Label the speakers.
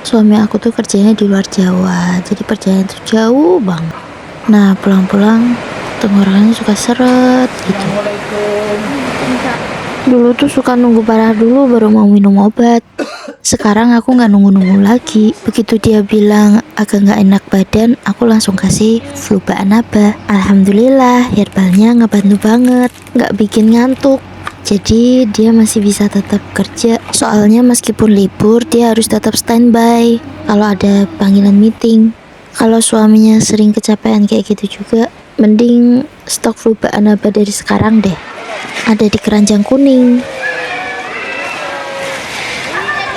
Speaker 1: Suami aku tuh kerjanya di luar Jawa, jadi perjalanan tuh jauh banget. Nah, pulang-pulang tenggorokannya suka seret gitu. Dulu tuh suka nunggu parah dulu baru mau minum obat. Sekarang aku nggak nunggu-nunggu lagi. Begitu dia bilang agak nggak enak badan, aku langsung kasih Fluba Anaba. Alhamdulillah, herbalnya ngebantu banget, nggak bikin ngantuk. Jadi dia masih bisa tetap kerja. Soalnya meskipun libur, dia harus tetap standby kalau ada panggilan meeting. Kalau suaminya sering kecapean kayak gitu juga, mending stok Fluba Anaba dari sekarang deh. Ada di keranjang kuning.